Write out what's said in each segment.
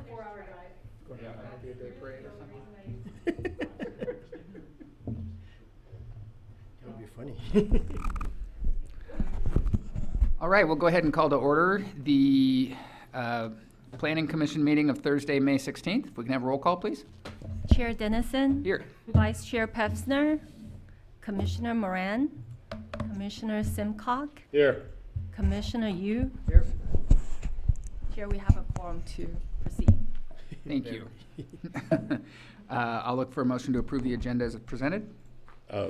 4-hour drive. Going down Happy Day Parade or something? That would be funny. All right, we'll go ahead and call to order the Planning Commission meeting of Thursday, May 16th. If we can have a roll call, please. Chair Dennison. Here. Vice Chair Pevsner. Commissioner Moran. Commissioner Simcock. Here. Commissioner Yu. Here. Chair, we have a quorum to proceed. Thank you. I'll look for a motion to approve the agenda as presented.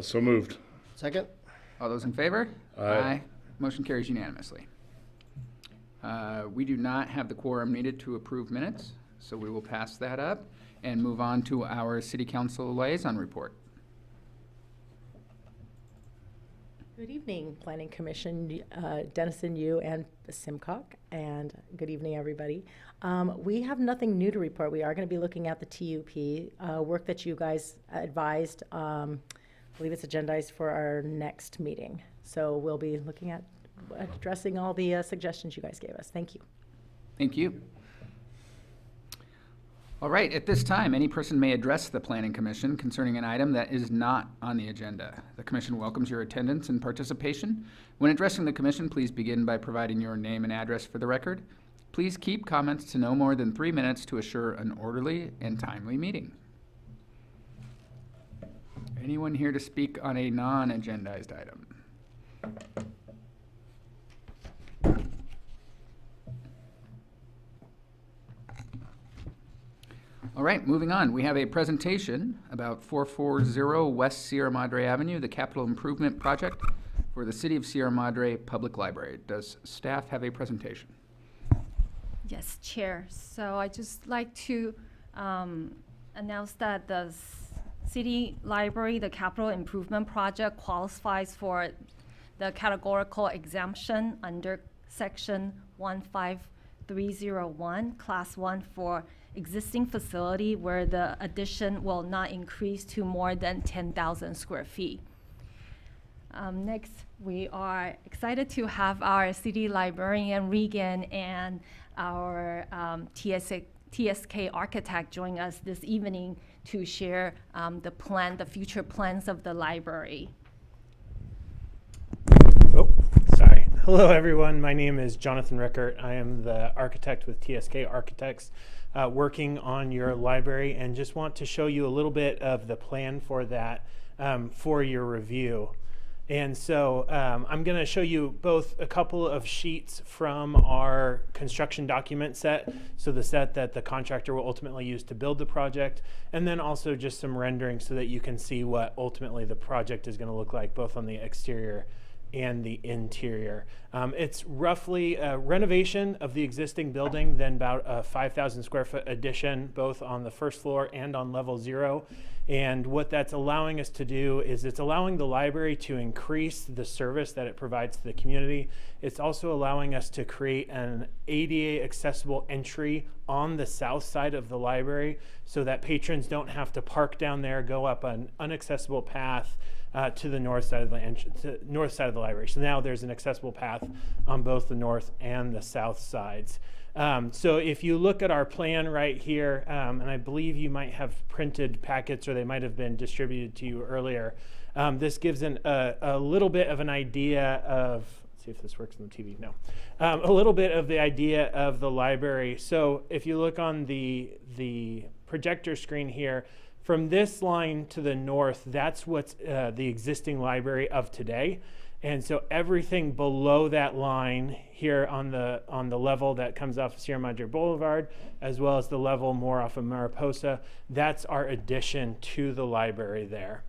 So moved. Second? All those in favor? Aye. Motion carries unanimously. We do not have the quorum needed to approve minutes, so we will pass that up and move on to our City Council liaison report. Good evening, Planning Commission, Dennison, you, and Simcock, and good evening, everybody. We have nothing new to report. We are going to be looking at the TUP work that you guys advised. I believe it's agendized for our next meeting. So we'll be looking at addressing all the suggestions you guys gave us. Thank you. Thank you. All right, at this time, any person may address the Planning Commission concerning an item that is not on the agenda. The Commission welcomes your attendance and participation. When addressing the Commission, please begin by providing your name and address for the record. Please keep comments to no more than 3 minutes to assure an orderly and timely meeting. Anyone here to speak on a non-agendized item? All right, moving on. We have a presentation about 440 West Sierra Madre Avenue, the capital improvement project for the City of Sierra Madre Public Library. Does staff have a presentation? Yes, Chair. So I just like to announce that the City Library, the capital improvement project, qualifies for the categorical exemption under Section 15301, Class 1 for existing facility where the addition will not increase to more than 10,000 square feet. Next, we are excited to have our city librarian Regan and our TSK architect join us this evening to share the future plans of the library. Oh, sorry. Hello, everyone. My name is Jonathan Rickert. I am the architect with TSK Architects, working on your library, and just want to show you a little bit of the plan for that for your review. And so I'm going to show you both a couple of sheets from our construction document set, so the set that the contractor will ultimately use to build the project, and then also just some rendering so that you can see what ultimately the project is going to look like, both on the exterior and the interior. It's roughly a renovation of the existing building, then about a 5,000 square foot addition, both on the first floor and on level 0. And what that's allowing us to do is it's allowing the library to increase the service that it provides to the community. It's also allowing us to create an ADA accessible entry on the south side of the library so that patrons don't have to park down there, go up an inaccessible path to the north side of the library. So now there's an accessible path on both the north and the south sides. So if you look at our plan right here, and I believe you might have printed packets or they might have been distributed to you earlier, this gives a little bit of an idea of, let's see if this works on the TV, no. A little bit of the idea of the library. So if you look on the projector screen here, from this line to the north, that's what's the existing library of today. And so everything below that line here on the level that comes off of Sierra Madre Boulevard, as well as the level more off of Mariposa, that's our addition to the library there.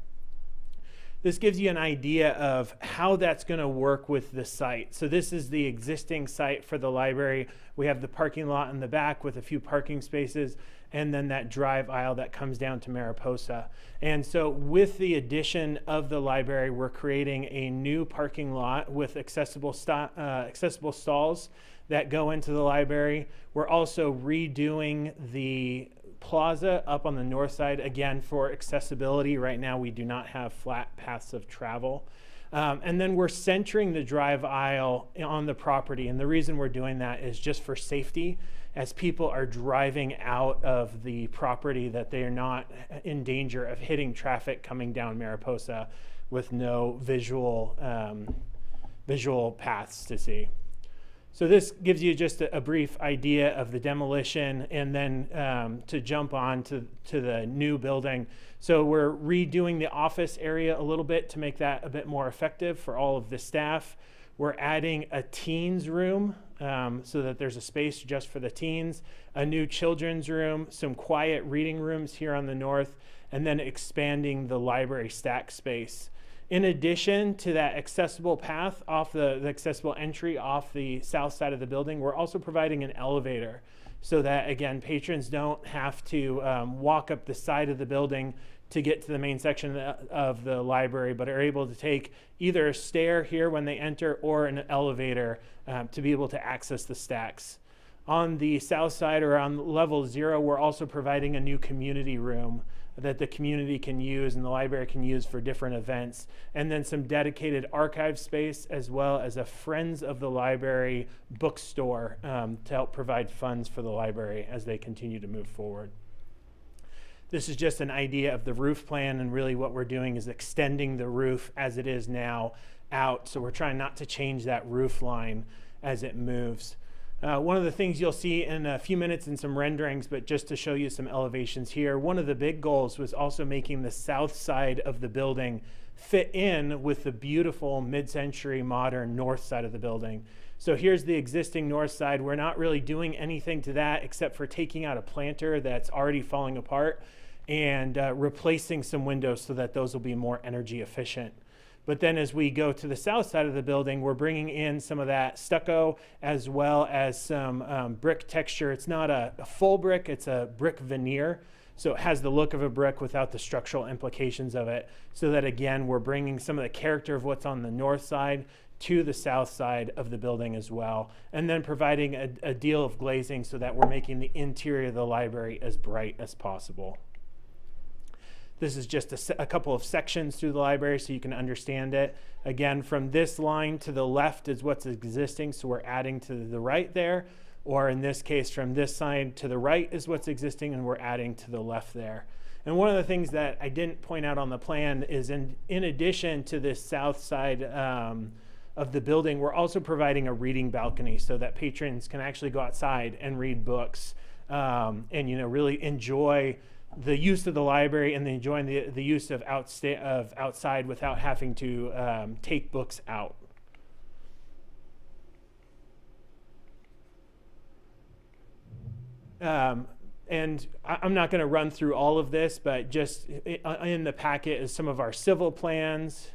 This gives you an idea of how that's going to work with the site. So this is the existing site for the library. We have the parking lot in the back with a few parking spaces, and then that drive aisle that comes down to Mariposa. And so with the addition of the library, we're creating a new parking lot with accessible stalls that go into the library. We're also redoing the plaza up on the north side, again, for accessibility. Right now we do not have flat paths of travel. And then we're centering the drive aisle on the property. And the reason we're doing that is just for safety, as people are driving out of the property, that they are not in danger of hitting traffic coming down Mariposa with no visual paths to see. So this gives you just a brief idea of the demolition, and then to jump on to the new building. So we're redoing the office area a little bit to make that a bit more effective for all of the staff. We're adding a teens room so that there's a space just for the teens, a new children's room, some quiet reading rooms here on the north, and then expanding the library stack space. In addition to that accessible path off the accessible entry off the south side of the building, we're also providing an elevator so that, again, patrons don't have to walk up the side of the building to get to the main section of the library, but are able to take either a stair here when they enter or an elevator to be able to access the stacks. On the south side, or on level 0, we're also providing a new community room that the community can use and the library can use for different events, and then some dedicated archive space, as well as a Friends of the Library bookstore to help provide funds for the library as they continue to move forward. This is just an idea of the roof plan, and really what we're doing is extending the roof as it is now out, so we're trying not to change that roof line as it moves. One of the things you'll see in a few minutes in some renderings, but just to show you some elevations here, one of the big goals was also making the south side of the building fit in with the beautiful mid-century modern north side of the building. So here's the existing north side. We're not really doing anything to that except for taking out a planter that's already falling apart and replacing some windows so that those will be more energy efficient. But then as we go to the south side of the building, we're bringing in some of that stucco as well as some brick texture. It's not a full brick, it's a brick veneer. So it has the look of a brick without the structural implications of it. So that, again, we're bringing some of the character of what's on the north side to the south side of the building as well. And then providing a deal of glazing so that we're making the interior of the library as bright as possible. This is just a couple of sections through the library so you can understand it. Again, from this line to the left is what's existing, so we're adding to the right there. Or in this case, from this side to the right is what's existing, and we're adding to the left there. And one of the things that I didn't point out on the plan is in addition to this south side of the building, we're also providing a reading balcony so that patrons can actually go outside and read books and really enjoy the use of the library and enjoying the use of outside without having to take books out. And I'm not going to run through all of this, but just in the packet is some of our civil plans,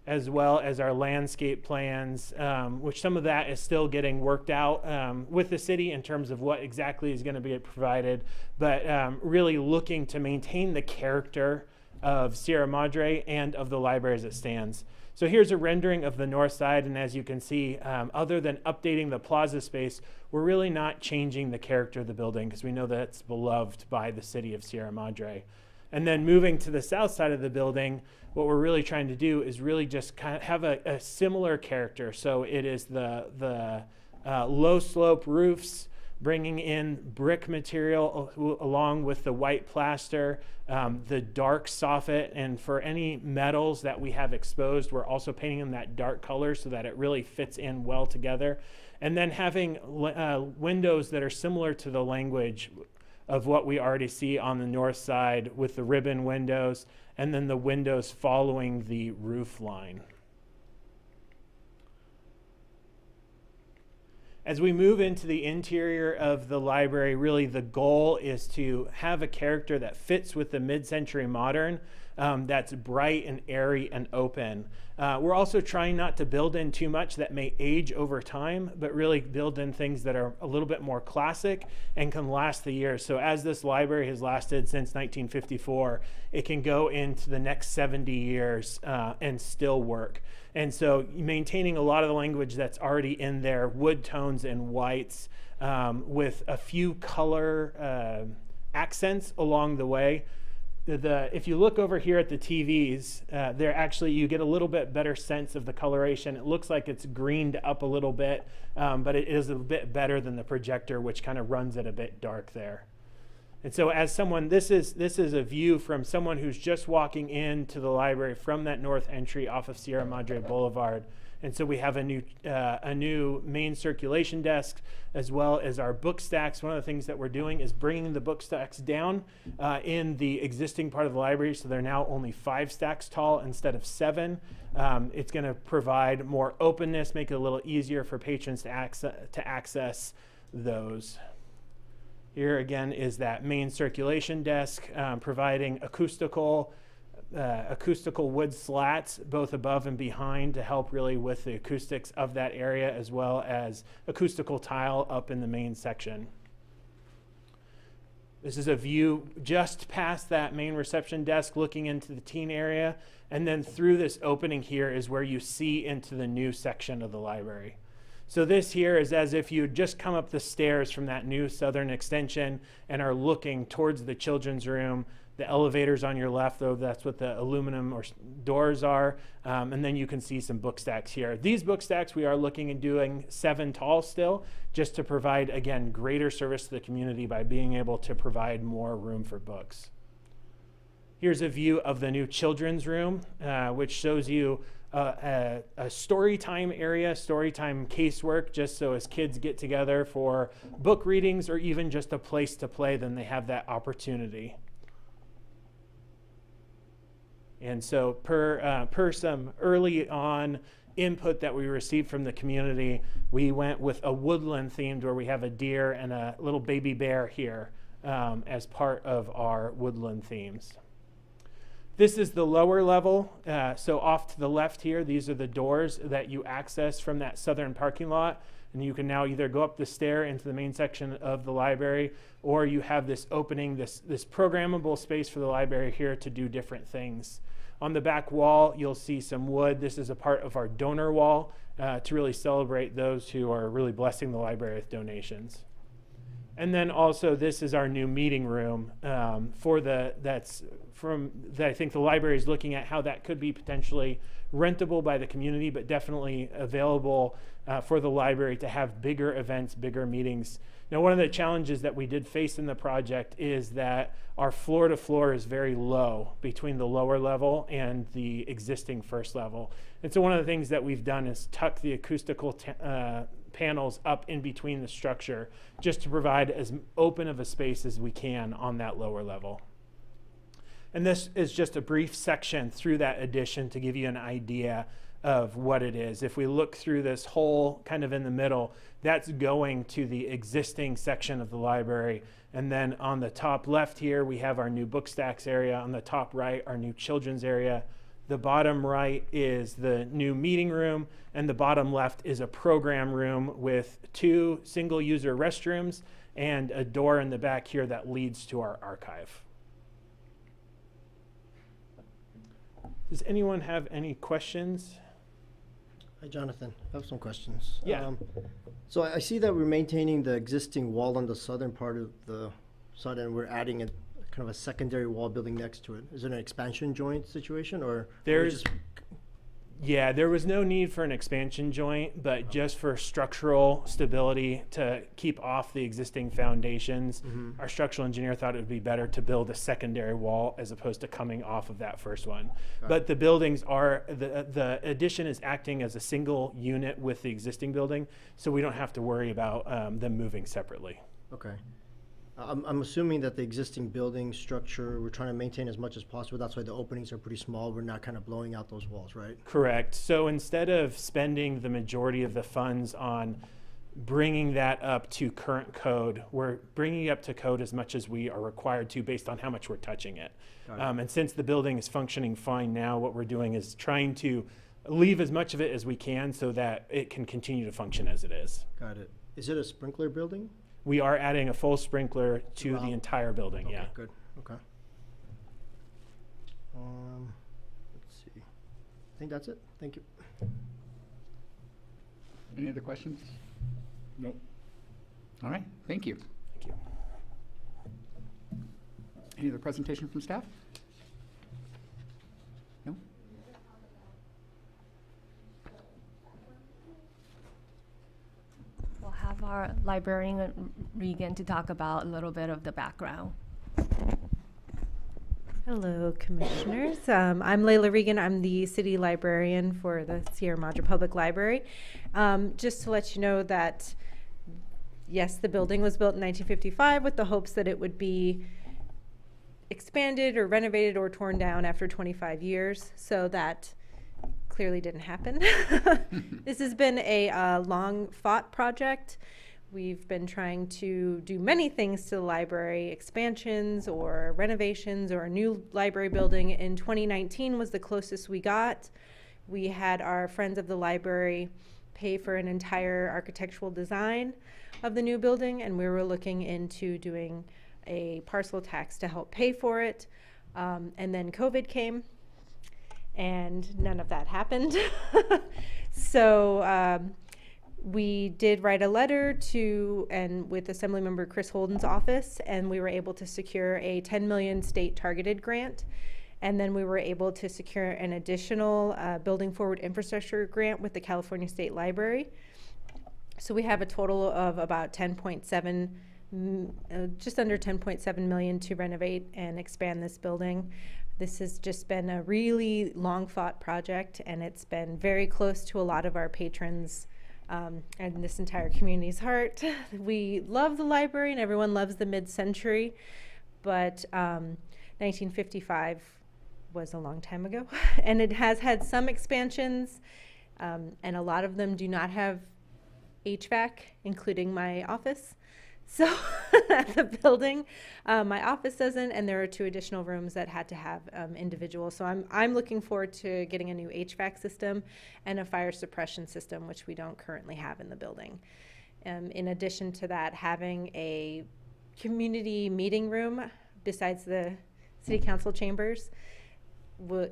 as well as our landscape plans, which some of that is still getting worked out with the city in terms of what exactly is going to be provided, but really looking to maintain the character of Sierra Madre and of the library as it stands. So here's a rendering of the north side, and as you can see, other than updating the plaza space, we're really not changing the character of the building because we know that it's beloved by the city of Sierra Madre. And then moving to the south side of the building, what we're really trying to do is really just kind of have a similar character. So it is the low slope roofs, bringing in brick material along with the white plaster, the dark soffit, and for any metals that we have exposed, we're also painting them that dark color so that it really fits in well together. And then having windows that are similar to the language of what we already see on the north side with the ribbon windows, and then the windows following the roof line. As we move into the interior of the library, really the goal is to have a character that fits with the mid-century modern, that's bright and airy and open. We're also trying not to build in too much that may age over time, but really build in things that are a little bit more classic and can last the years. So as this library has lasted since 1954, it can go into the next 70 years and still work. And so maintaining a lot of the language that's already in there, wood tones and whites, with a few color accents along the way. if you look over here at the TVs, they're actually, you get a little bit better sense of the coloration. It looks like it's greened up a little bit, but it is a bit better than the projector, which kind of runs it a bit dark there. And so as someone, this is a view from someone who's just walking into the library from that north entry off of Sierra Madre Boulevard. And so we have a new main circulation desk, as well as our book stacks. One of the things that we're doing is bringing the book stacks down in the existing part of the library, so they're now only 5 stacks tall instead of 7. It's going to provide more openness, make it a little easier for patrons to access those. Here again is that main circulation desk, providing acoustical wood slats both above and behind to help really with the acoustics of that area, as well as acoustical tile up in the main section. This is a view just past that main reception desk looking into the teen area, and then through this opening here is where you see into the new section of the library. So this here is as if you just come up the stairs from that new southern extension and are looking towards the children's room. The elevators on your left, though, that's what the aluminum or doors are. And then you can see some book stacks here. These book stacks, we are looking at doing 7 tall still, just to provide, again, greater service to the community by being able to provide more room for books. Here's a view of the new children's room, which shows you a story time area, story time casework, just so as kids get together for book readings or even just a place to play, then they have that opportunity. And so per some early on input that we received from the community, we went with a woodland themed where we have a deer and a little baby bear here as part of our woodland themes. This is the lower level. So off to the left here, these are the doors that you access from that southern parking lot. And you can now either go up the stair into the main section of the library, or you have this opening, this programmable space for the library here to do different things. On the back wall, you'll see some wood. This is a part of our donor wall to really celebrate those who are really blessing the library with donations. And then also, this is our new meeting room I think the library is looking at how that could be potentially rentable by the community, but definitely available for the library to have bigger events, bigger meetings. Now, one of the challenges that we did face in the project is that our floor to floor is very low between the lower level and the existing first level. And so one of the things that we've done is tuck the acoustical panels up in between the structure, just to provide as open of a space as we can on that lower level. And this is just a brief section through that addition to give you an idea of what it is. If we look through this hole kind of in the middle, that's going to the existing section of the library. And then on the top left here, we have our new book stacks area. On the top right, our new children's area. The bottom right is the new meeting room, and the bottom left is a program room with 2 single-user restrooms and a door in the back here that leads to our archive. Does anyone have any questions? Hi, Jonathan. I have some questions. Yeah. So I see that we're maintaining the existing wall on the southern part of the side, and we're adding a kind of a secondary wall building next to it. Is it an expansion joint situation, or Yeah, there was no need for an expansion joint, but just for structural stability to keep off the existing foundations, our structural engineer thought it would be better to build a secondary wall as opposed to coming off of that first one. But the buildings are, the addition is acting as a single unit with the existing building, so we don't have to worry about them moving separately. Okay. I'm assuming that the existing building structure, we're trying to maintain as much as possible. That's why the openings are pretty small. We're not kind of blowing out those walls, right? Correct. So instead of spending the majority of the funds on bringing that up to current code, we're bringing it up to code as much as we are required to based on how much we're touching it. And since the building is functioning fine now, what we're doing is trying to leave as much of it as we can so that it can continue to function as it is. Got it. Is it a sprinkler building? We are adding a full sprinkler to the entire building, Okay, yeah. good. Okay. Let's see. I think that's it. Thank you. Any other questions? Nope. All right, thank you. Thank you. Any other presentation from staff? our librarian Regan to talk about a little bit of the background. Hello, Commissioners. I'm Layla Regan. I'm the City Librarian for the Sierra Madre Public Library. Just to let you know that, yes, the building was built in 1955 with the hopes that it would be expanded or renovated or torn down after 25 years. So that clearly didn't happen. This has been a long-fought project. We've been trying to do many things to the library, expansions or renovations or a new library building. In 2019 was the closest we got. We had our Friends of the Library pay for an entire architectural design of the new building, and we were looking into doing a parcel tax to help pay for it. And then COVID came, and none of that happened. So we did write a letter to, and with Assemblymember Chris Holden's office, and we were able to secure a 10 million state targeted grant. And then we were able to secure an additional Building Forward Infrastructure grant with the California State Library. So we have a total of about 10.7, just under 10.7 million to renovate and expand this building. This has just been a really long fought project, and it's been very close to a lot of our patrons and this entire community's heart. We love the library and everyone loves the mid-century, but 1955 was a long time ago. And it has had some expansions, and a lot of them do not have HVAC, including my office. So at the building, my office doesn't, and there are 2 additional rooms that had to have individual. So I'm looking forward to getting a new HVAC system and a fire suppression system, which we don't currently have in the building. In addition to that, having a community meeting room besides the city council chambers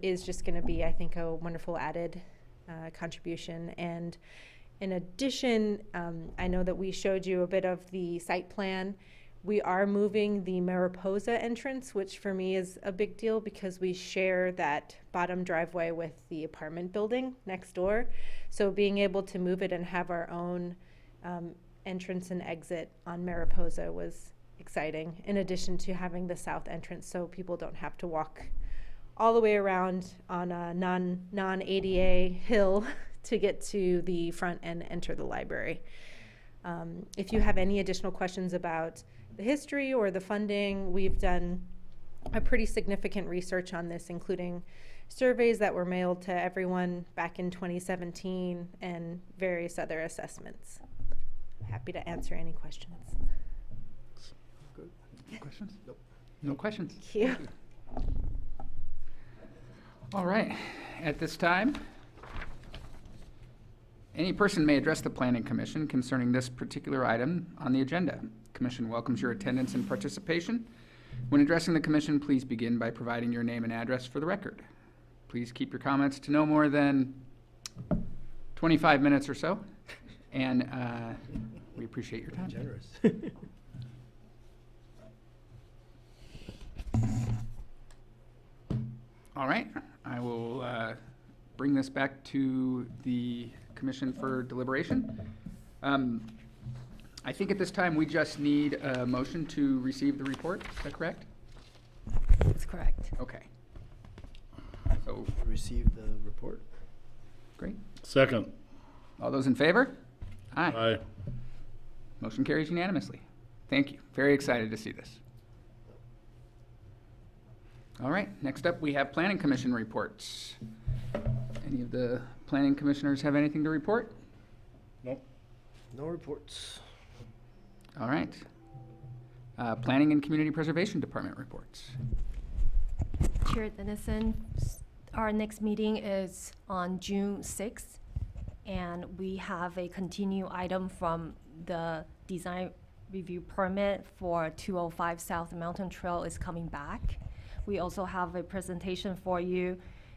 is just going to be, I think, a wonderful added contribution. And in addition, I know that we showed you a bit of the site plan. We are moving the Mariposa entrance, which for me is a big deal because we share that bottom driveway with the apartment building next door. So being able to move it and have our own entrance and exit on Mariposa was exciting, in addition to having the south entrance so people don't have to walk all the way around on a non-ADA hill to get to the front and enter the library. If you have any additional questions about the history or the funding, we've done a pretty significant research on this, including surveys that were mailed to everyone back in 2017 and various other assessments. Happy to answer any questions. Good. No questions? Nope. No questions. Thank you. All right. At this time, any person may address the Planning Commission concerning this particular item on the agenda. Commission welcomes your attendance and participation. When addressing the Commission, please begin by providing your name and address for the record. Please keep your comments to no more than 25 minutes or so, and we appreciate your time. Generous. All right, I will bring this back to the Commission for deliberation. I think at this time, we just need a motion to receive the report. Is that correct? That's correct. Okay. So, Received the report. great. Second. All those in favor? Aye. Aye. Motion carries unanimously. Thank you. Very excited to see this. All right, next up, we have Planning Commission reports. Any of the planning commissioners have anything to report? Nope. No reports. All right. Planning and Community Preservation Department reports. Chair Dennison, our next meeting is on June 6th, and we have a continued item from the design review permit for 205 South Mountain Trail is coming back. We also have a presentation for you.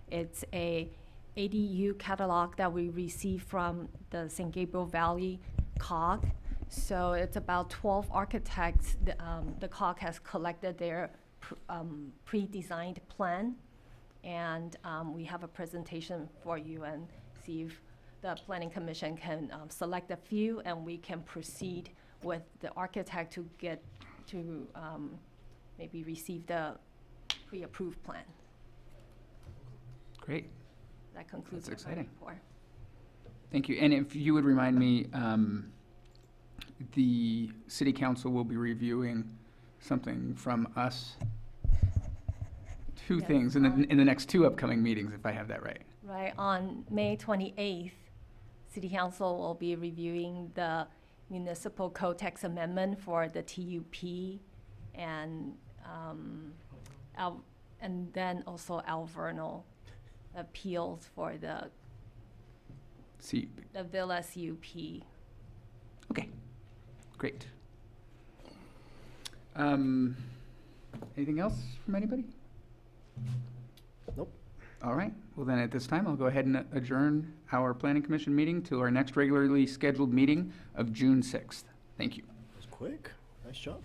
It's a ADU catalog that we received from the San Gabriel Valley COG. So it's about 12 architects. The COG has collected their pre-designed plan, and we have a presentation for you and see if the planning commission can select a few, and we can proceed with the architect to get to maybe receive the pre-approved plan. Great. That concludes That's my exciting. report. Thank you. And if you would remind me, the city council will be reviewing something from us. Two Yes, things in the next two upcoming meetings, if I have that right. Right, on May 28th, City Council will be reviewing the municipal code text amendment for the TUP and, and then also Alverno appeals for the See, Villa CUP. okay, great. Anything else from anybody? Nope. All right, well then at this time, I'll go ahead and adjourn our planning commission meeting to our next regularly scheduled meeting of June 6th. Thank you. That was quick. Nice job.